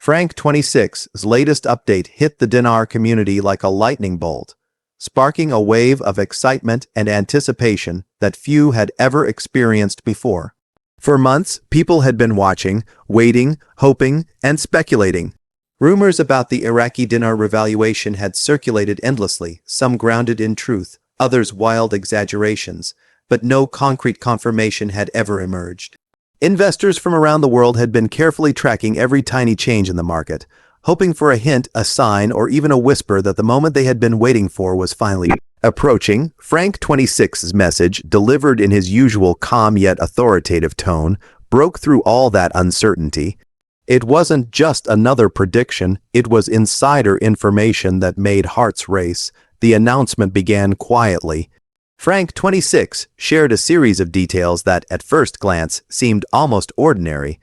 Frank26's latest update hit the dinar community like a lightning bolt, sparking a wave of excitement and anticipation that few had ever experienced before. For months, people had been watching, waiting, hoping, and speculating. Rumors about the Iraqi Dinar revaluation had circulated endlessly, some grounded in truth, others wild exaggerations, but no concrete confirmation had ever emerged. Investors from around the world had been carefully tracking every tiny change in the market, hoping for a hint, a sign, or even a whisper that the moment they had been waiting for was finally approaching. Frank26's message, delivered in his usual calm yet authoritative tone, broke through all that uncertainty. It wasn't just another prediction, it was insider information that made hearts race. The announcement began quietly. Frank26 shared a series of details that, at first glance, seemed almost ordinary,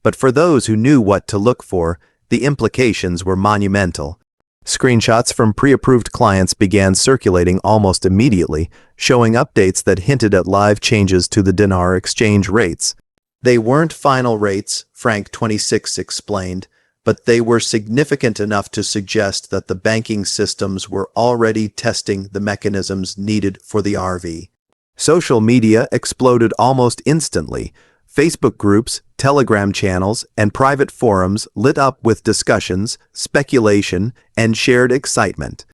but for those who knew what to look for, the implications were monumental. Screenshots from pre-approved clients began circulating almost immediately, showing updates that hinted at live changes to the dinar exchange rates. They weren't final rates, Frank26 explained, but they were significant enough to suggest that the banking systems were already testing the mechanisms needed for the RV. Social media exploded almost instantly. Facebook groups, Telegram channels, and private forums lit up with discussions, speculation, and shared excitement.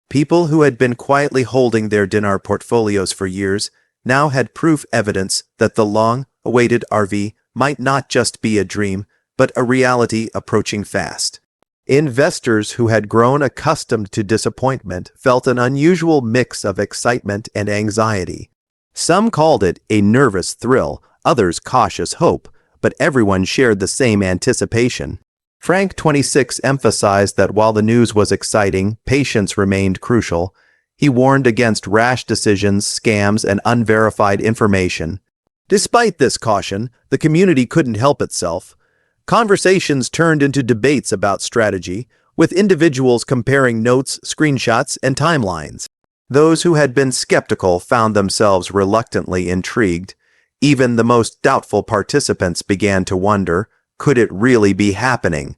People who had been quietly holding their dinar portfolios for years now had proof evidence that the long-awaited RV might not just be a dream, but a reality approaching fast. Investors who had grown accustomed to disappointment felt an unusual mix of excitement and anxiety. Some called it a nervous thrill, others cautious hope, but everyone shared the same anticipation. Frank26 emphasized that while the news was exciting, patience remained crucial. He warned against rash decisions, scams, and unverified information. Despite this caution, the community couldn't help itself. Conversations turned into debates about strategy, with individuals comparing notes, screenshots, and timelines. Those who had been skeptical found themselves reluctantly intrigued. Even the most doubtful participants began to wonder, could it really be happening?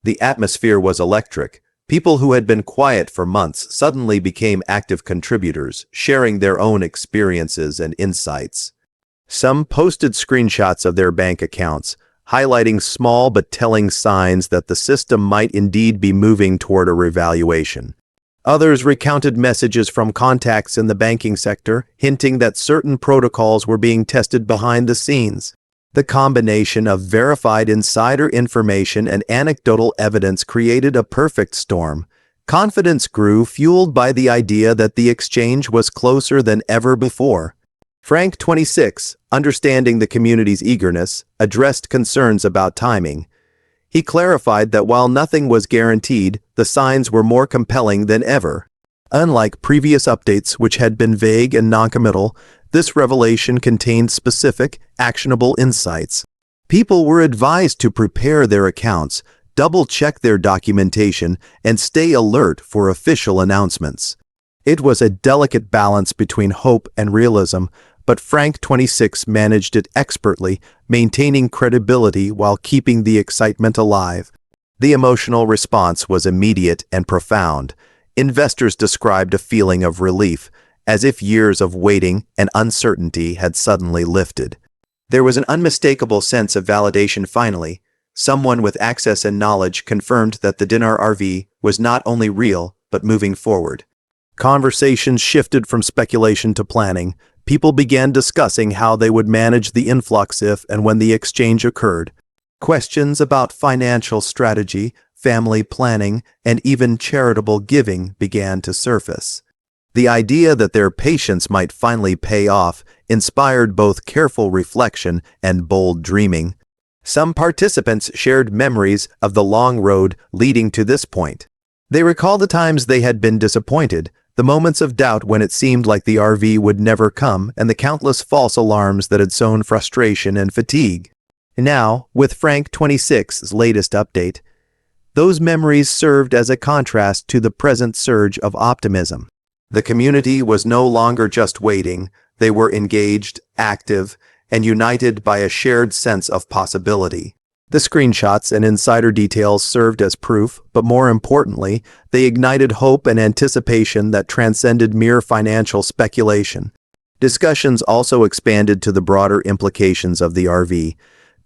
The atmosphere was electric. People who had been quiet for months suddenly became active contributors, sharing their own experiences and insights. Some posted screenshots of their bank accounts, highlighting small but telling signs that the system might indeed be moving toward a revaluation. Others recounted messages from contacts in the banking sector, hinting that certain protocols were being tested behind the scenes. The combination of verified insider information and anecdotal evidence created a perfect storm. Confidence grew, fueled by the idea that the exchange was closer than ever before. Frank26, understanding the community's eagerness, addressed concerns about timing. He clarified that while nothing was guaranteed, the signs were more compelling than ever. Unlike previous updates which had been vague and noncommittal, this revelation contained specific, actionable insights. People were advised to prepare their accounts, double-check their documentation, and stay alert for official announcements. It was a delicate balance between hope and realism, but Frank26 managed it expertly, maintaining credibility while keeping the excitement alive. The emotional response was immediate and profound. Investors described a feeling of relief, as if years of waiting and uncertainty had suddenly lifted. There was an unmistakable sense of validation finally. Someone with access and knowledge confirmed that the Dinar RV was not only real, but moving forward. Conversations shifted from speculation to planning. People began discussing how they would manage the influx if and when the exchange occurred. Questions about financial strategy, family planning, and even charitable giving began to surface. The idea that their patience might finally pay off inspired both careful reflection and bold dreaming. Some participants shared memories of the long road leading to this point. They recalled the times they had been disappointed, the moments of doubt when it seemed like the RV would never come, and the countless false alarms that had sown frustration and fatigue. Now, with Frank26's latest update, those memories served as a contrast to the present surge of optimism. The community was no longer just waiting, they were engaged, active, and united by a shared sense of possibility. The screenshots and insider details served as proof, but more importantly, they ignited hope and anticipation that transcended mere financial speculation. Discussions also expanded to the broader implications of the RV.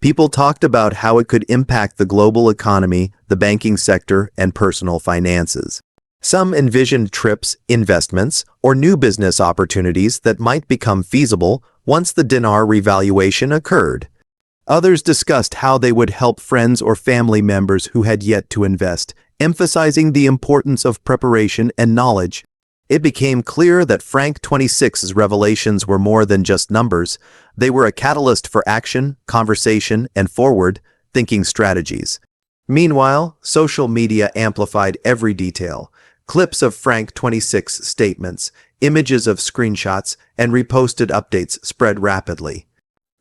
People talked about how it could impact the global economy, the banking sector, and personal finances. Some envisioned trips, investments, or new business opportunities that might become feasible once the dinar revaluation occurred. Others discussed how they would help friends or family members who had yet to invest, emphasizing the importance of preparation and knowledge. It became clear that Frank26's revelations were more than just numbers. They were a catalyst for action, conversation, and forward-thinking strategies. Meanwhile, social media amplified every detail. Clips of Frank26 statements, images of screenshots, and reposted updates spread rapidly.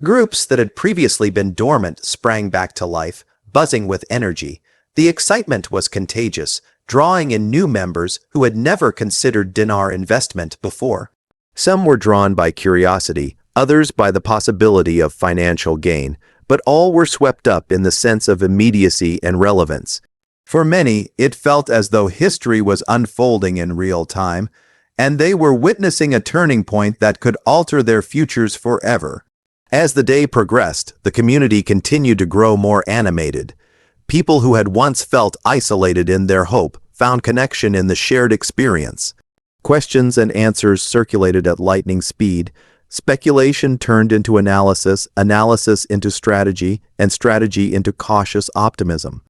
Groups that had previously been dormant sprang back to life, buzzing with energy. The excitement was contagious, drawing in new members who had never considered dinar investment before. Some were drawn by curiosity, others by the possibility of financial gain, but all were swept up in the sense of immediacy and relevance. For many, it felt as though history was unfolding in real time, and they were witnessing a turning point that could alter their futures forever. As the day progressed, the community continued to grow more animated. People who had once felt isolated in their hope found connection in the shared experience. Questions and answers circulated at lightning speed. Speculation turned into analysis, analysis into strategy, and strategy into cautious optimism.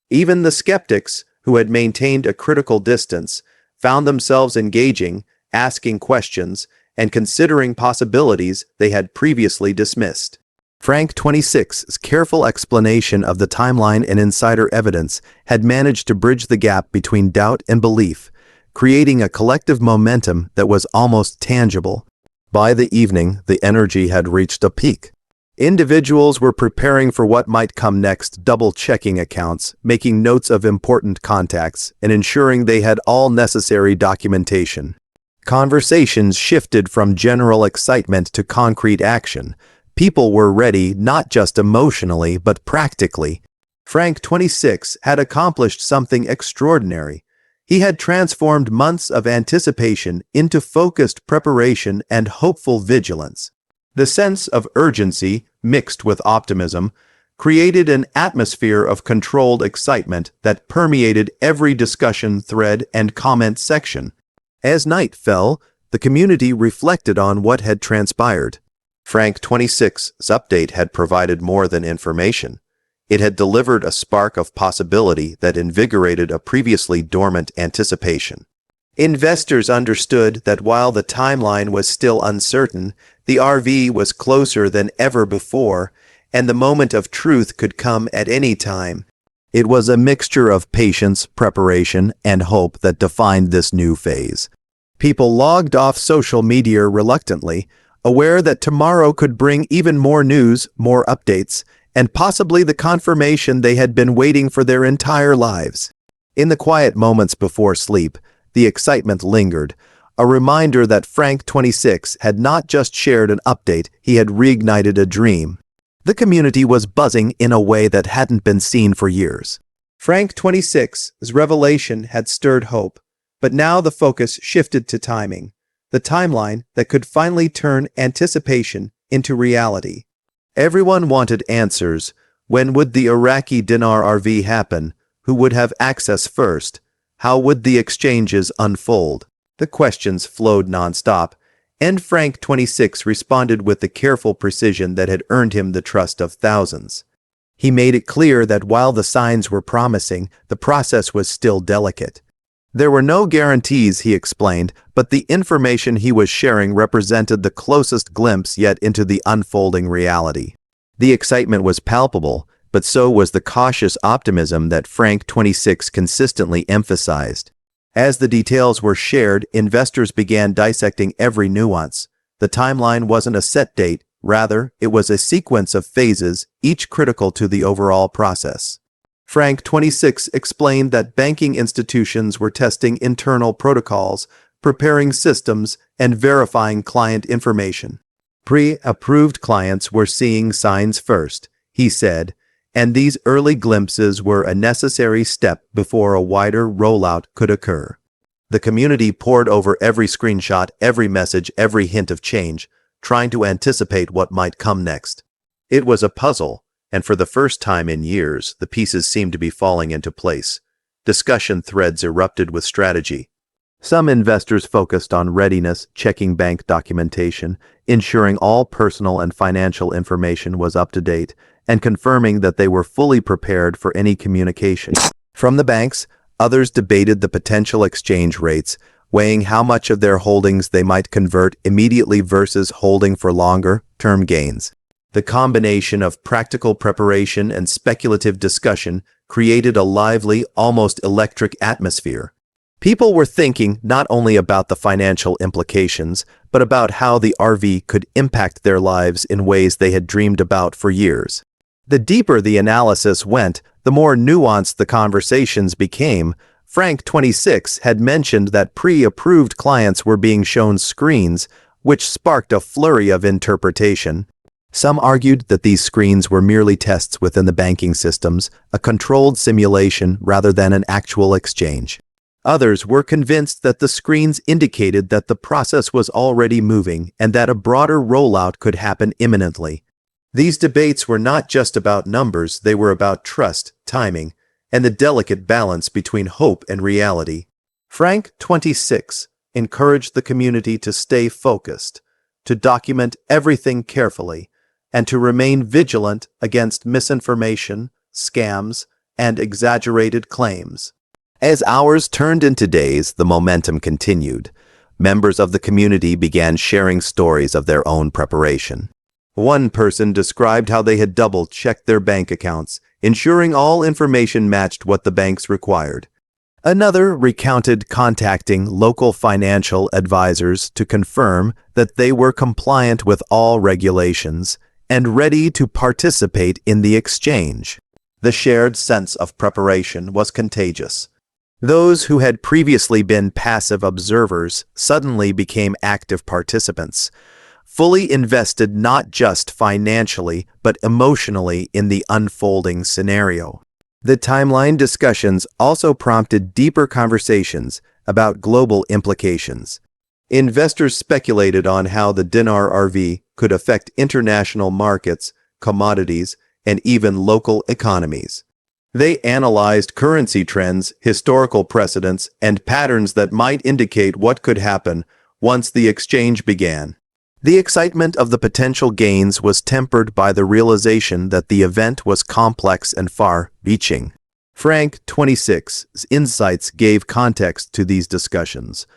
Even the skeptics, who had maintained a critical distance, found themselves engaging, asking questions, and considering possibilities they had previously dismissed. Frank26's careful explanation of the timeline and insider evidence had managed to bridge the gap between doubt and belief, creating a collective momentum that was almost tangible. By the evening, the energy had reached a peak. Individuals were preparing for what might come next, double-checking accounts, making notes of important contacts, and ensuring they had all necessary documentation. Conversations shifted from general excitement to concrete action. People were ready not just emotionally but practically. Frank26 had accomplished something extraordinary. He had transformed months of anticipation into focused preparation and hopeful vigilance. The sense of urgency, mixed with optimism, created an atmosphere of controlled excitement that permeated every discussion thread and comment section. As night fell, the community reflected on what had transpired. Frank26's update had provided more than information. It had delivered a spark of possibility that invigorated a previously dormant anticipation. Investors understood that while the timeline was still uncertain, the RV was closer than ever before, and the moment of truth could come at any time. It was a mixture of patience, preparation, and hope that defined this new phase. People logged off social media reluctantly, aware that tomorrow could bring even more news, more updates, and possibly the confirmation they had been waiting for their entire lives. In the quiet moments before sleep, the excitement lingered, a reminder that Frank26 had not just shared an update, he had reignited a dream. The community was buzzing in a way that hadn't been seen for years. Frank26's revelation had stirred hope, but now the focus shifted to timing, the timeline that could finally turn anticipation into reality. Everyone wanted answers. When would the Iraqi Dinar RV happen? Who would have access first? How would the exchanges unfold? The questions flowed nonstop, and Frank26 responded with the careful precision that had earned him the trust of thousands. He made it clear that while the signs were promising, the process was still delicate. There were no guarantees, he explained, but the information he was sharing represented the closest glimpse yet into the unfolding reality. The excitement was palpable, but so was the cautious optimism that Frank26 consistently emphasized. As the details were shared, investors began dissecting every nuance. The timeline wasn't a set date, rather, it was a sequence of phases, each critical to the overall process. Frank26 explained that banking institutions were testing internal protocols, preparing systems, and verifying client information. Pre-approved clients were seeing signs first, he said, and these early glimpses were a necessary step before a wider rollout could occur. The community pored over every screenshot, every message, every hint of change, trying to anticipate what might come next. It was a puzzle, and for the first time in years, the pieces seemed to be falling into place. Discussion threads erupted with strategy. Some investors focused on readiness, checking bank documentation, ensuring all personal and financial information was up to date, and confirming that they were fully prepared for any communication. From the banks, others debated the potential exchange rates, weighing how much of their holdings they might convert immediately versus holding for longer-term gains. The combination of practical preparation and speculative discussion created a lively, almost electric atmosphere. People were thinking not only about the financial implications, but about how the RV could impact their lives in ways they had dreamed about for years. The deeper the analysis went, the more nuanced the conversations became. Frank26 had mentioned that pre-approved clients were being shown screens, which sparked a flurry of interpretation. Some argued that these screens were merely tests within the banking systems, a controlled simulation rather than an actual exchange. Others were convinced that the screens indicated that the process was already moving and that a broader rollout could happen imminently. These debates were not just about numbers, they were about trust, timing, and the delicate balance between hope and reality. Frank26 encouraged the community to stay focused, to document everything carefully, and to remain vigilant against misinformation, scams, and exaggerated claims. As hours turned into days, the momentum continued. Members of the community began sharing stories of their own preparation. One person described how they had double-checked their bank accounts, ensuring all information matched what the banks required. Another recounted contacting local financial advisors to confirm that they were compliant with all regulations and ready to participate in the exchange. The shared sense of preparation was contagious. Those who had previously been passive observers suddenly became active participants, fully invested not just financially but emotionally in the unfolding scenario. The timeline discussions also prompted deeper conversations about global implications. Investors speculated on how the Dinar RV could affect international markets, commodities, and even local economies. They analyzed currency trends, historical precedents, and patterns that might indicate what could happen once the exchange began. The excitement of the potential gains was tempered by the realization that the event was complex and far-reaching. Frank26's insights gave context to these discussions,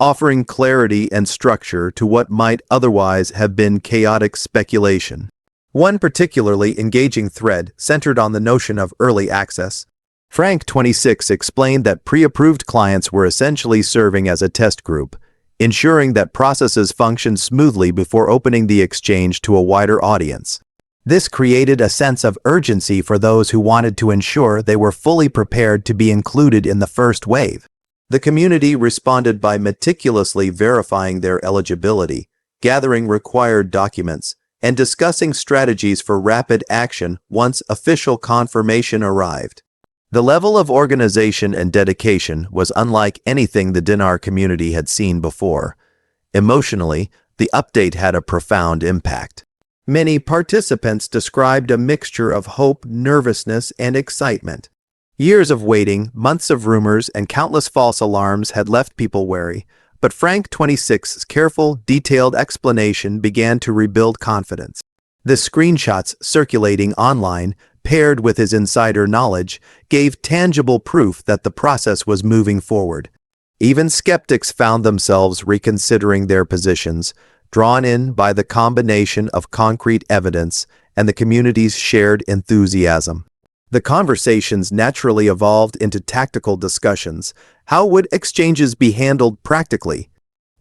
offering clarity and structure to what might otherwise have been chaotic speculation. One particularly engaging thread centered on the notion of early access. Frank26 explained that pre-approved clients were essentially serving as a test group, ensuring that processes functioned smoothly before opening the exchange to a wider audience. This created a sense of urgency for those who wanted to ensure they were fully prepared to be included in the first wave. The community responded by meticulously verifying their eligibility, gathering required documents, and discussing strategies for rapid action once official confirmation arrived. The level of organization and dedication was unlike anything the Dinar community had seen before. Emotionally, the update had a profound impact. Many participants described a mixture of hope, nervousness, and excitement. Years of waiting, months of rumors, and countless false alarms had left people wary, but Frank26's careful, detailed explanation began to rebuild confidence. The screenshots circulating online, paired with his insider knowledge, gave tangible proof that the process was moving forward. Even skeptics found themselves reconsidering their positions, drawn in by the combination of concrete evidence and the community's shared enthusiasm. The conversations naturally evolved into tactical discussions. How would exchanges be handled practically?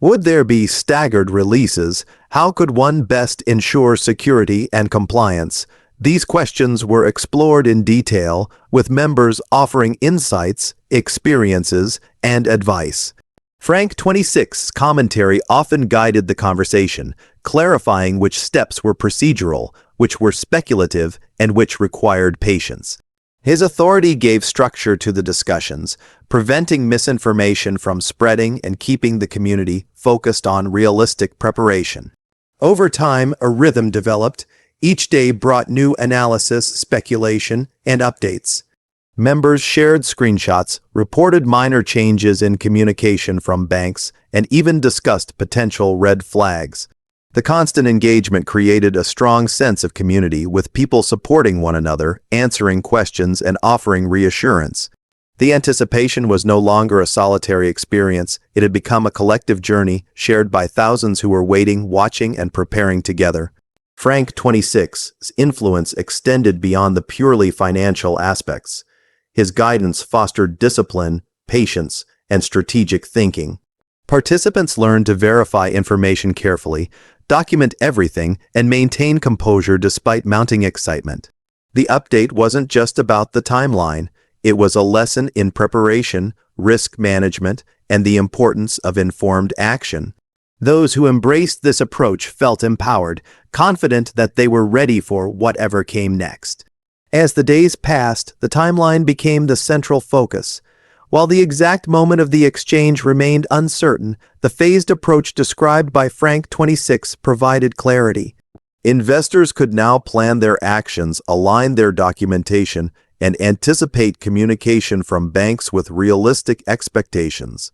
Would there be staggered releases? How could one best ensure security and compliance? These questions were explored in detail, with members offering insights, experiences, and advice. Frank26's commentary often guided the conversation, clarifying which steps were procedural, which were speculative and which required patience. His authority gave structure to the discussions, preventing misinformation from spreading and keeping the community focused on realistic preparation. Over time, a rhythm developed. Each day brought new analysis, speculation, and updates. Members shared screenshots, reported minor changes in communication from banks, and even discussed potential red flags. The constant engagement created a strong sense of community, with people supporting one another, answering questions, and offering reassurance. The anticipation was no longer a solitary experience. It had become a collective journey shared by thousands who were waiting, watching, and preparing together. Frank26's influence extended beyond the purely financial aspects. His guidance fostered discipline, patience, and strategic thinking. Participants learned to verify information carefully, document everything, and maintain composure despite mounting excitement. The update wasn't just about the timeline. It was a lesson in preparation, risk management, and the importance of informed action. Those who embraced this approach felt empowered, confident that they were ready for whatever came next. As the days passed, the timeline became the central focus. While the exact moment of the exchange remained uncertain, the phased approach described by Frank26 provided clarity. Investors could now plan their actions, align their documentation, and anticipate communication from banks with realistic expectations.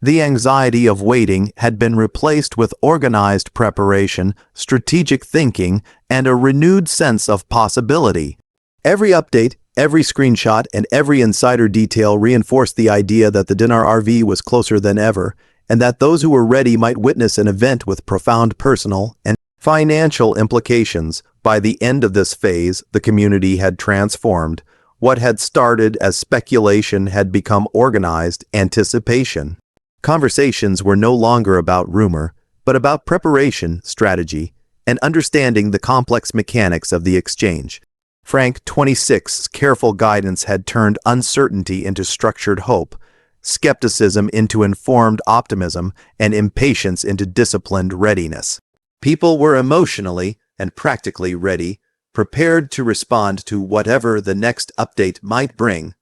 The anxiety of waiting had been replaced with organized preparation, strategic thinking, and a renewed sense of possibility. Every update, every screenshot, and every insider detail reinforced the idea that the Dinar RV was closer than ever, and that those who were ready might witness an event with profound personal and financial implications. By the end of this phase, the community had transformed. What had started as speculation had become organized anticipation. Conversations were no longer about rumor, but about preparation, strategy, and understanding the complex mechanics of the exchange. Frank26's careful guidance had turned uncertainty into structured hope, skepticism into informed optimism, and impatience into disciplined readiness. People were emotionally and practically ready, prepared to respond to whatever the next update might bring.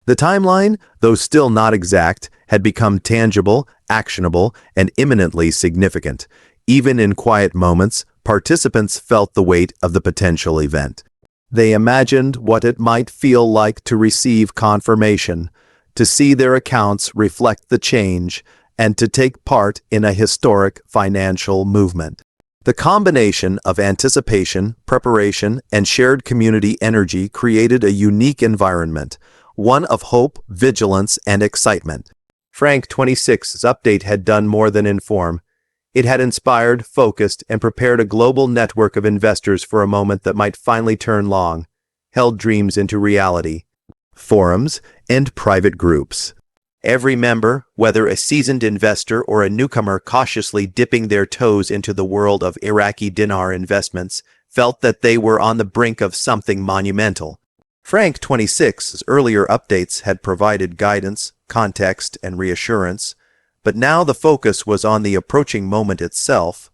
The timeline, though still not exact, had become tangible, actionable, and imminently significant. Even in quiet moments, participants felt the weight of the potential event. They imagined what it might feel like to receive confirmation, to see their accounts reflect the change, and to take part in a historic financial movement. The combination of anticipation, preparation, and shared community energy created a unique environment, one of hope, vigilance, and excitement. Frank26's update had done more than inform. It had inspired, focused, and prepared a global network of investors for a moment that might finally turn long-held dreams into reality. Forums and private groups. Every member, whether a seasoned investor or a newcomer cautiously dipping their toes into the world of Iraqi Dinar investments, felt that they were on the brink of something monumental. Frank26's earlier updates had provided guidance, context, and reassurance, but now the focus was on the approaching moment itself,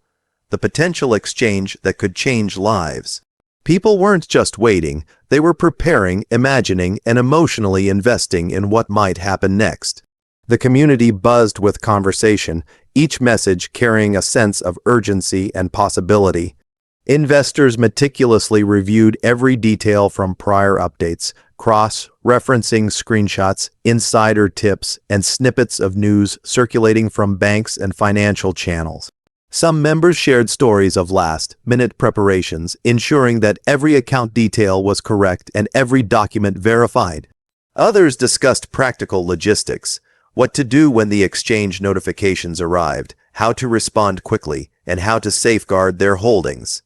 the potential exchange that could change lives. People weren't just waiting, they were preparing, imagining, and emotionally investing in what might happen next. The community buzzed with conversation, each message carrying a sense of urgency and possibility. Investors meticulously reviewed every detail from prior updates, cross-referencing screenshots, insider tips, and snippets of news circulating from banks and financial channels. Some members shared stories of last-minute preparations, ensuring that every account detail was correct and every document verified. Others discussed practical logistics, what to do when the exchange notifications arrived, how to respond quickly, and how to safeguard their holdings.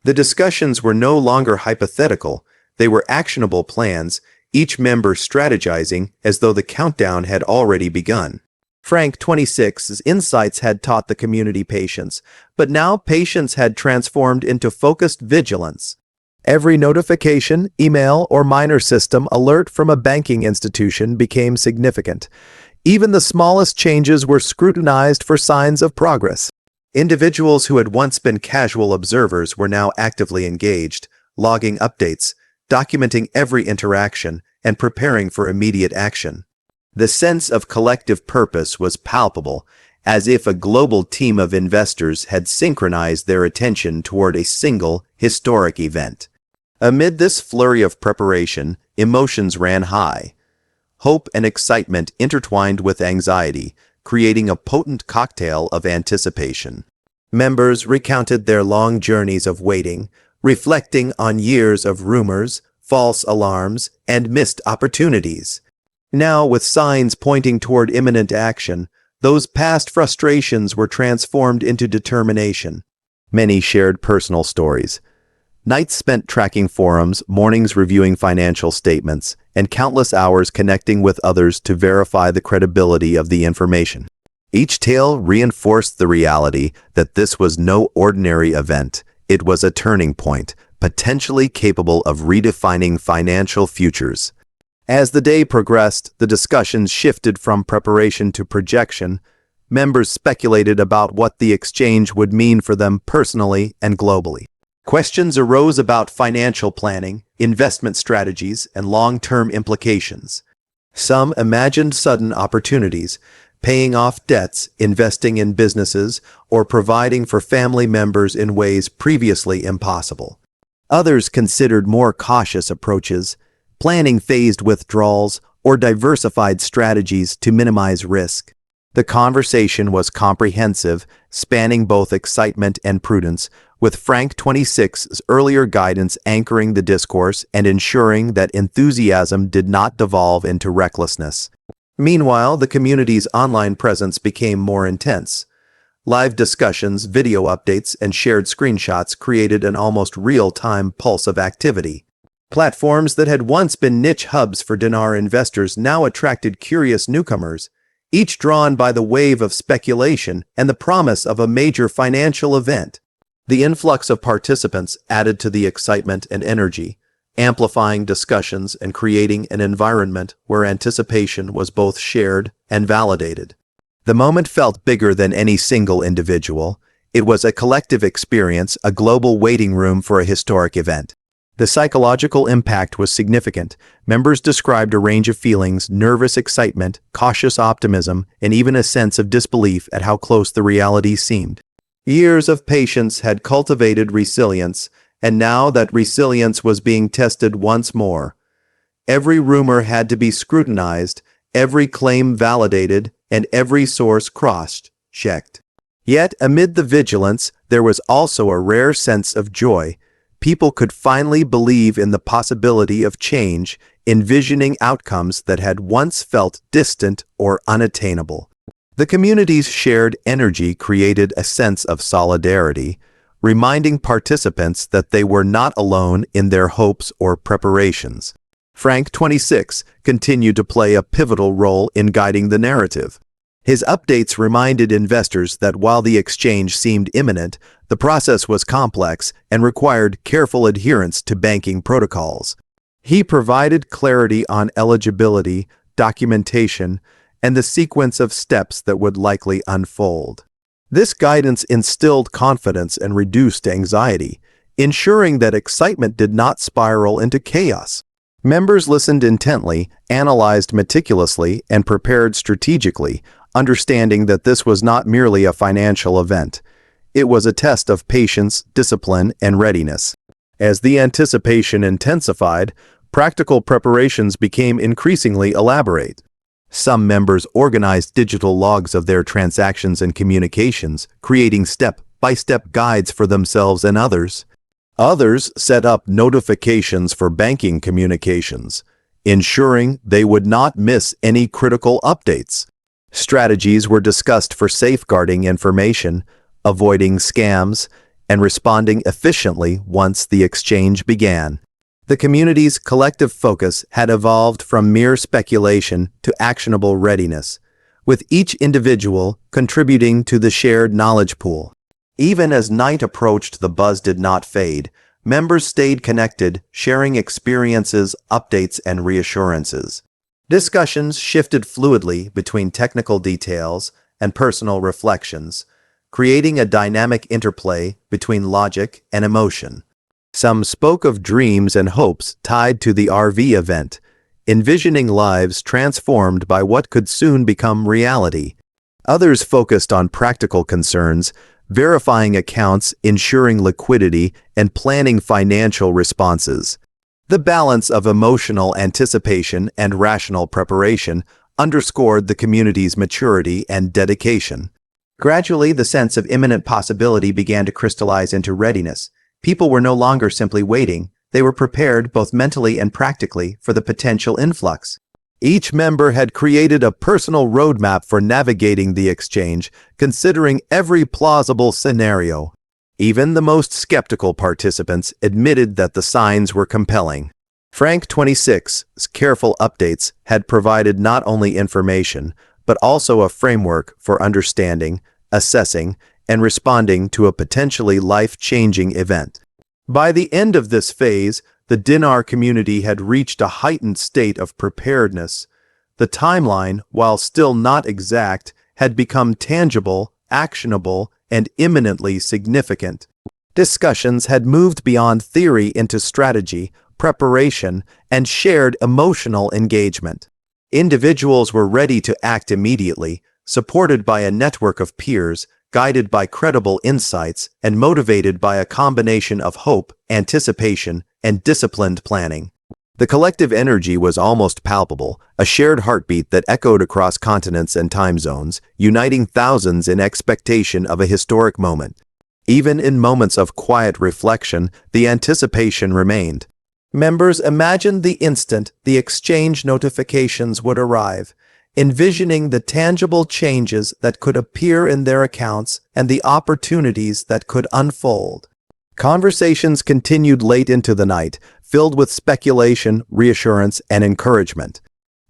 The discussions were no longer hypothetical, they were actionable plans, each member strategizing as though the countdown had already begun. Frank26's insights had taught the community patience, but now patience had transformed into focused vigilance. Every notification, email, or minor system alert from a banking institution became significant. Even the smallest changes were scrutinized for signs of progress. Individuals who had once been casual observers were now actively engaged, logging updates, documenting every interaction, and preparing for immediate action. The sense of collective purpose was palpable, as if a global team of investors had synchronized their attention toward a single, historic event. Amid this flurry of preparation, emotions ran high. Hope and excitement intertwined with anxiety, creating a potent cocktail of anticipation. Members recounted their long journeys of waiting, reflecting on years of rumors, false alarms, and missed opportunities. Now, with signs pointing toward imminent action, those past frustrations were transformed into determination. Many shared personal stories. Nights spent tracking forums, mornings reviewing financial statements, and countless hours connecting with others to verify the credibility of the information. Each tale reinforced the reality that this was no ordinary event. It was a turning point, potentially capable of redefining financial futures. As the day progressed, the discussions shifted from preparation to projection. Members speculated about what the exchange would mean for them personally and globally. Questions arose about financial planning, investment strategies, and long-term implications. Some imagined sudden opportunities, paying off debts, investing in businesses, or providing for family members in ways previously impossible. Others considered more cautious approaches, planning phased withdrawals or diversified strategies to minimize risk. The conversation was comprehensive, spanning both excitement and prudence, with Frank26's earlier guidance anchoring the discourse and ensuring that enthusiasm did not devolve into recklessness. Meanwhile, the community's online presence became more intense. Live discussions, video updates, and shared screenshots created an almost real-time pulse of activity. Platforms that had once been niche hubs for dinar investors now attracted curious newcomers, each drawn by the wave of speculation and the promise of a major financial event. The influx of participants added to the excitement and energy, amplifying discussions and creating an environment where anticipation was both shared and validated. The moment felt bigger than any single individual. It was a collective experience, a global waiting room for a historic event. The psychological impact was significant. Members described a range of feelings: nervous excitement, cautious optimism, and even a sense of disbelief at how close the reality seemed. Years of patience had cultivated resilience, and now that resilience was being tested once more. Every rumor had to be scrutinized, every claim validated, and every source cross-checked. Yet, amid the vigilance, there was also a rare sense of joy. People could finally believe in the possibility of change, envisioning outcomes that had once felt distant or unattainable. The community's shared energy created a sense of solidarity, reminding participants that they were not alone in their hopes or preparations. Frank26 continued to play a pivotal role in guiding the narrative. His updates reminded investors that while the exchange seemed imminent, the process was complex and required careful adherence to banking protocols. He provided clarity on eligibility, documentation, and the sequence of steps that would likely unfold. This guidance instilled confidence and reduced anxiety, ensuring that excitement did not spiral into chaos. Members listened intently, analyzed meticulously, and prepared strategically, understanding that this was not merely a financial event. It was a test of patience, discipline, and readiness. As the anticipation intensified, practical preparations became increasingly elaborate. Some members organized digital logs of their transactions and communications, creating step-by-step guides for themselves and others. Others set up notifications for banking communications, ensuring they would not miss any critical updates. Strategies were discussed for safeguarding information, avoiding scams, and responding efficiently once the exchange began. The community's collective focus had evolved from mere speculation to actionable readiness, with each individual contributing to the shared knowledge pool. Even as night approached, the buzz did not fade. Members stayed connected, sharing experiences, updates, and reassurances. Discussions shifted fluidly between technical details and personal reflections, creating a dynamic interplay between logic and emotion. Some spoke of dreams and hopes tied to the RV event, envisioning lives transformed by what could soon become reality. Others focused on practical concerns, verifying accounts, ensuring liquidity, and planning financial responses. The balance of emotional anticipation and rational preparation underscored the community's maturity and dedication. Gradually, the sense of imminent possibility began to crystallize into readiness. People were no longer simply waiting, they were prepared both mentally and practically for the potential influx. Each member had created a personal roadmap for navigating the exchange, considering every plausible scenario. Even the most skeptical participants admitted that the signs were compelling. Frank26's careful updates had provided not only information, but also a framework for understanding, assessing, and responding to a potentially life-changing event. By the end of this phase, the Dinar community had reached a heightened state of preparedness. The timeline, while still not exact, had become tangible, actionable, and imminently significant. Discussions had moved beyond theory into strategy, preparation, and shared emotional engagement. Individuals were ready to act immediately, supported by a network of peers, guided by credible insights, and motivated by a combination of hope, anticipation, and disciplined planning. The collective energy was almost palpable, a shared heartbeat that echoed across continents and time zones, uniting thousands in expectation of a historic moment. Even in moments of quiet reflection, the anticipation remained. Members imagined the instant the exchange notifications would arrive, envisioning the tangible changes that could appear in their accounts and the opportunities that could unfold. Conversations continued late into the night, filled with speculation, reassurance, and encouragement.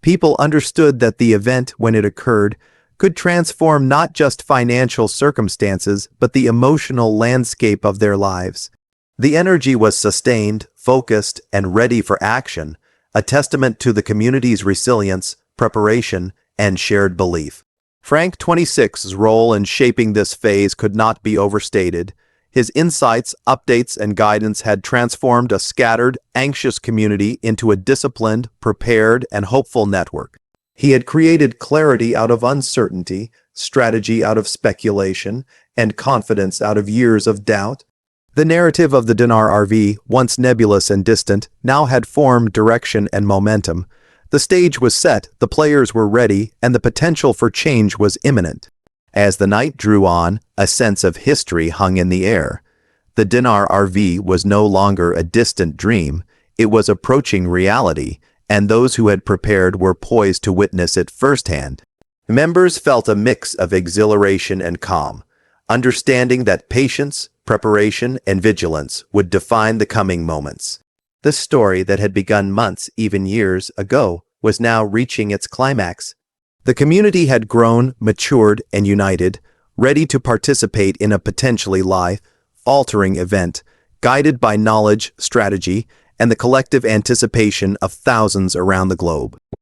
People understood that the event, when it occurred, could transform not just financial circumstances, but the emotional landscape of their lives. The energy was sustained, focused, and ready for action, a testament to the community's resilience, preparation, and shared belief. Frank26's role in shaping this phase could not be overstated. His insights, updates, and guidance had transformed a scattered, anxious community into a disciplined, prepared, and hopeful network. He had created clarity out of uncertainty, strategy out of speculation, and confidence out of years of doubt. The narrative of the Dinar RV, once nebulous and distant, now had form, direction, and momentum. The stage was set, the players were ready, and the potential for change was imminent. As the night drew on, a sense of history hung in the air. The Dinar RV was no longer a distant dream, it was approaching reality, and those who had prepared were poised to witness it firsthand. Members felt a mix of exhilaration and calm, understanding that patience, preparation, and vigilance would define the coming moments. The story that had begun months, even years, ago was now reaching its climax. The community had grown, matured, and united, ready to participate in a potentially life-altering event, guided by knowledge, strategy, and the collective anticipation of thousands around the globe.